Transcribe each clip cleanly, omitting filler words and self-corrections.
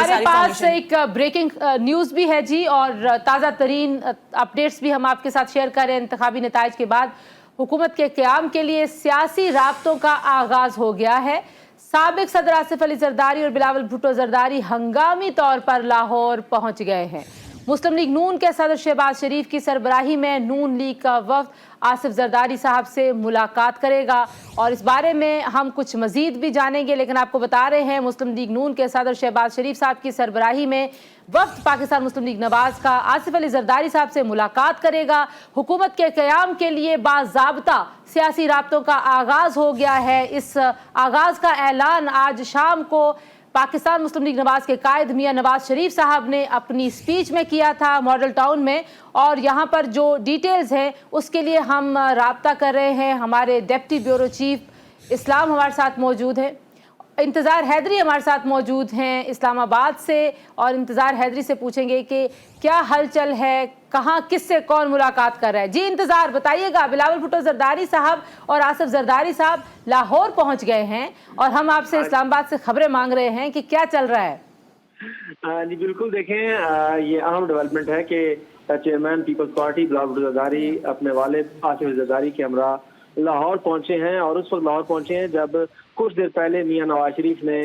हमारे पास एक breaking news भी है जी, और ताज़ा तरीन अपडेट्स भी हम आपके साथ शेयर कर रहे हैं। इंतखाबी नताइज के बाद हुकूमत के क़याम के लिए सियासी राब्तों का आगाज़ हो गया है। साबिक सदर आसिफ अली जरदारी और बिलावल भुट्टो जरदारी हंगामी तौर पर लाहौर पहुंच गए हैं। मुस्लिम लीग नून के सदर शहबाज शरीफ की सरबराही में नून लीग का वफ़द आसिफ जरदारी साहब से मुलाकात करेगा, और इस बारे में हम कुछ मज़ीद भी जानेंगे। लेकिन आपको बता रहे हैं, मुस्लिम लीग नून के सदर शहबाज शरीफ साहब की सरबराही में वफ़द पाकिस्तान मुस्लिम लीग नवाज़ का आसिफ अली जरदारी साहब से मुलाकात करेगा। हुकूमत के क़याम के लिए बाज़ाब्ता सियासी राब्तों का आगाज़ हो गया है। इस आगाज़ का ऐलान आज शाम को पाकिस्तान मुस्लिम लीग नवाज़ के कायद मियां नवाज शरीफ साहब ने अपनी स्पीच में किया था मॉडल टाउन में, और यहाँ पर जो डिटेल्स हैं उसके लिए हम राब्ता कर रहे हैं। हमारे डिप्टी ब्यूरो चीफ इस्लाम हमारे साथ मौजूद हैं, इंतज़ार हैदरी हमारे साथ मौजूद हैं इस्लामाबाद से, और इंतज़ार हैदरी से पूछेंगे कि क्या हलचल है, कहाँ किससे कौन मुलाकात कर रहा है। जी इंतज़ार, बताइएगा। बिलावल भुट्टो जरदारी साहब और आसिफ जरदारी साहब लाहौर पहुंच गए हैं, और हम आपसे इस्लामाबाद से खबरें मांग रहे हैं कि क्या चल रहा है। जी बिल्कुल, देखें ये अहम डेवलपमेंट है कि चेयरमैन पीपल्स पार्टी बिलावल भुट्टो जरदारी अपने वालिद आसिफ जरदारी के हमरा लाहौर पहुंचे हैं, और उस वक्त लाहौर पहुंचे हैं जब कुछ देर पहले मियां नवाज शरीफ ने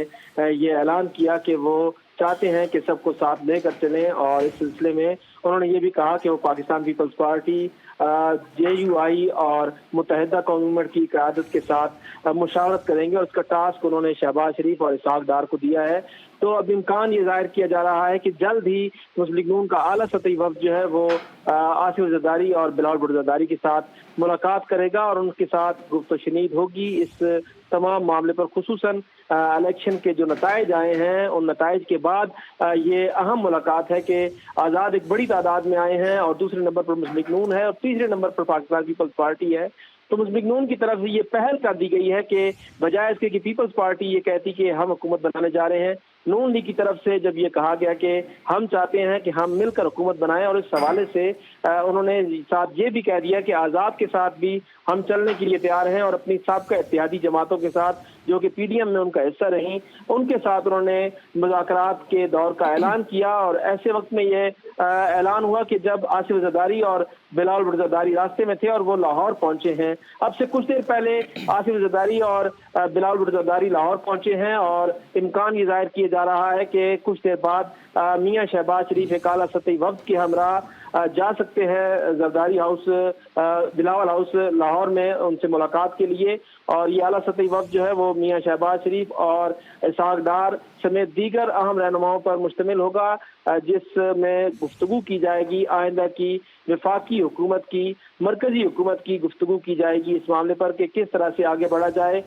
ये ऐलान किया कि वो चाहते हैं कि सबको साथ लेकर चलें, और इस सिलसिले में उन्होंने ये भी कहा कि वो पाकिस्तान पीपल्स पार्टी JUI और मुत्तहिदा कौमी मूवमेंट की क़यादत के साथ मुशावरत करेंगे, और उसका टास्क उन्होंने शहबाज शरीफ और इसहाक डार को दिया है। तो अब इम्कान ये जाहिर किया जा रहा है कि जल्द ही मुस्लिम लीग नून का आला सतही वफ़द जो है वो आसिफ जरदारी और बिलावल भुट्टो जरदारी के साथ मुलाकात करेगा, और उनके साथ गुफ्तगू शनीद होगी इस तमाम मामले पर, खुसूसन इलेक्शन के जो नताइज आए हैं उन नताइज के बाद ये अहम मुलाकात है कि आज़ाद एक बड़ी तादाद में आए हैं, और दूसरे नंबर पर मुस्लिम लीग नून है, और तीसरे नंबर पर पाकिस्तान पीपल्स पार्टी है। तो मुस्लिम लीग नून की तरफ से ये पहल कर दी गई है कि बजाय इसके कि पीपल्स पार्टी ये कहती कि हम हुकूमत बनाने जा रहे हैं, नून लीग की तरफ से जब ये कहा गया कि हम चाहते हैं कि हम मिलकर हुकूमत बनाएं, और इस हवाले से उन्होंने साथ ये भी कह दिया कि आज़ाद के साथ भी हम चलने के लिए तैयार हैं, और अपनी साबका इत्तेहादी जमातों के साथ जो कि PDM में उनका हिस्सा रही, उनके साथ उन्होंने मुज़ाकरात के दौर का ऐलान किया। और ऐसे वक्त में ये ऐलान हुआ कि जब आसिफ जरदारी और बिलावल भुट्टो जरदारी रास्ते में थे और वो लाहौर पहुंचे हैं। अब से कुछ देर पहले आसिफ जरदारी और बिलावल भुट्टो जरदारी लाहौर पहुंचे हैं, और इम्कान ये जाहिर किया जा रहा है कि कुछ देर बाद मियां शहबाज शरीफ एक आला सतही वफ़द के हमरा जा सकते हैं जरदारी हाउस, बिलावल हाउस लाहौर में उनसे मुलाकात के लिए। और ये आला सतही वफ़द जो है वो मियां शहबाज शरीफ और इसहाक डार समेत दीगर अहम रहनुमाओं पर मुश्तमिल होगा, जिसमें गुफ्तगू की जाएगी आइंदा की वफाकी हुकूमत की, मरकजी हुकूमत की गुफ्तगू की जाएगी इस मामले पर कि किस तरह से आगे बढ़ा जाए।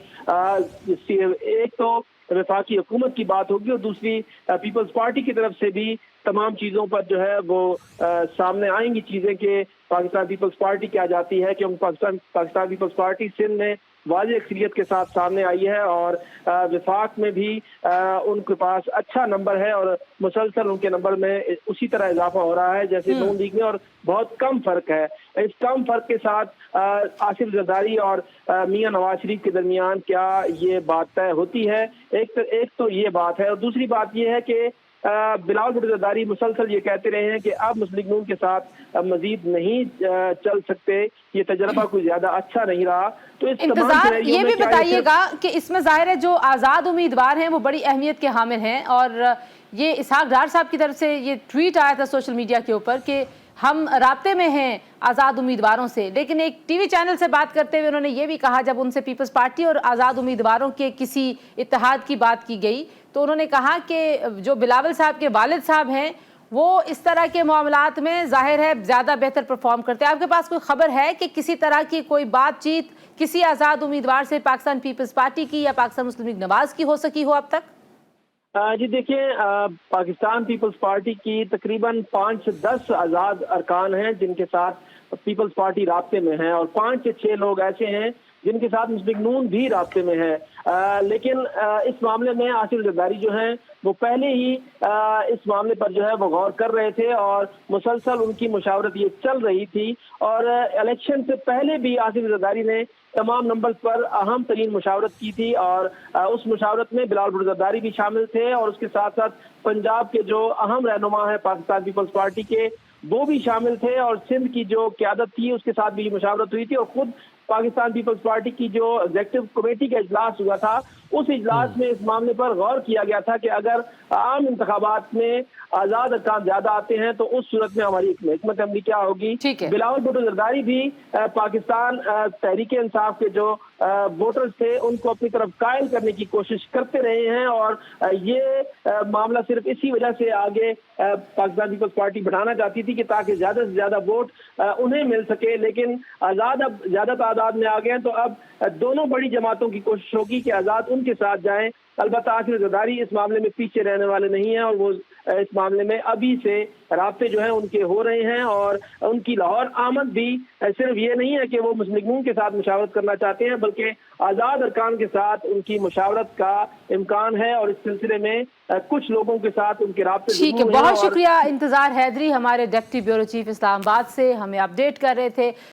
एक तो वफाकी हुकूमत की बात होगी, और दूसरी पीपल्स पार्टी की तरफ से भी तमाम चीज़ों पर जो है वो सामने आएंगी चीज़ें कि पाकिस्तान पीपल्स पार्टी क्या जाती है, कि पाकिस्तान पीपल्स पार्टी सिंध में वाज़ेह अक्सरियत के साथ सामने आई है, और वफाक में भी उनके पास अच्छा नंबर है, और मुसलसल उनके नंबर में उसी तरह इजाफा हो रहा है जैसे नून लीग में, और बहुत कम फर्क है। इस कम फर्क के साथ आसिफ जरदारी और मियां नवाज शरीफ के दरमियान क्या ये बात तय होती है? एक तो ये बात है, और दूसरी बात ये है कि बिलावल भुट्टो जरदारी मुसलसल ये कहते रहे हैं कि अब मुस्लिम लीग नून के साथ मजीद नहीं चल सकते, ये तजर्बा कोई ज्यादा अच्छा नहीं रहा। तो इस इंतजार ये भी बताइएगा कि इसमें जाहिर है जो आज़ाद उम्मीदवार हैं वो बड़ी अहमियत के हामिल हैं, और ये इसहाक डार साहब की तरफ से ये ट्वीट आया था सोशल मीडिया के ऊपर कि हम राब्ते में हैं आज़ाद उम्मीदवारों से। लेकिन एक TV चैनल से बात करते हुए उन्होंने ये भी कहा, जब उनसे पीपल्स पार्टी और आज़ाद उम्मीदवारों के किसी इत्तेहाद की बात की गई, तो उन्होंने कहा कि जो बिलावल साहब के वालिद साहब हैं वो इस तरह के मामलात में जाहिर है ज़्यादा बेहतर परफॉर्म करते हैं। आपके पास कोई खबर है कि किसी तरह की कोई बातचीत किसी आज़ाद उम्मीदवार से पाकिस्तान पीपल्स पार्टी की या पाकिस्तान मुस्लिम लीग नवाज़ की हो सकी हो अब तक? जी देखिए, पाकिस्तान पीपल्स पार्टी की तकरीबन 5 से 10 आज़ाद अरकान हैं जिनके साथ पीपल्स पार्टी राब्ते में है, और 5 से 6 लोग ऐसे हैं जिनके साथ मुस्लिम नून भी रास्ते में है। लेकिन इस मामले में आसिफ जरदारी जो हैं वो पहले ही इस मामले पर जो है वो गौर कर रहे थे और मुसलसल उनकी मुशावरत ये चल रही थी। और इलेक्शन से पहले भी आसिफ जरदारी ने तमाम नंबर पर अहम तरीन मुशावरत की थी और उस मुशावरत में बिलावल भुट्टो ज़रदारी भी शामिल थे और उसके साथ साथ पंजाब के जो अहम रहनुमा है पाकिस्तान पीपल्स पार्टी के वो भी शामिल थे और सिंध की जो क़यादत थी उसके साथ भी मुशावरत हुई थी। और खुद पाकिस्तान पीपल्स पार्टी की जो एग्जीक्यूटिव कमेटी का इजलास हुआ था उस इजलास में इस मामले पर गौर किया गया था कि अगर आम इंतखाबात में आज़ाद अरकान ज्यादा आते हैं तो उस सूरत में हमारी हिकमत अमली क्या होगी। बिलावल भुट्टो ज़रदारी भी पाकिस्तान तहरीक इंसाफ के जो वोटर्स थे उनको अपनी तरफ कायल करने की कोशिश करते रहे हैं और ये मामला सिर्फ इसी वजह से आगे पाकिस्तान पीपल्स पार्टी बढ़ाना चाहती थी कि ताकि ज्यादा से ज्यादा वोट उन्हें मिल सके। लेकिन आज़ाद अब ज्यादा तादाद में आ गए हैं तो अब दोनों बड़ी जमातों की कोशिश होगी कि आज़ाद उनके साथ जाएं। अलबत्ता आसिफ जरदारी इस मामले में पीछे रहने वाले नहीं हैं और वो इस मामले में अभी से राब्ते जो हैं उनके हो रहे हैं और उनकी लाहौर आमद भी सिर्फ ये नहीं है कि वो मुस्लिम लीग के साथ मुशावरत करना चाहते हैं बल्कि आज़ाद अरकान के साथ उनकी मुशावरत का इम्कान है और इस सिलसिले में कुछ लोगों के साथ उनके राब्ते। ठीक है, बहुत शुक्रिया इंतजार हैदरी, हमारे डिप्टी ब्यूरो चीफ इस्लामाबाद से हमें अपडेट कर रहे थे।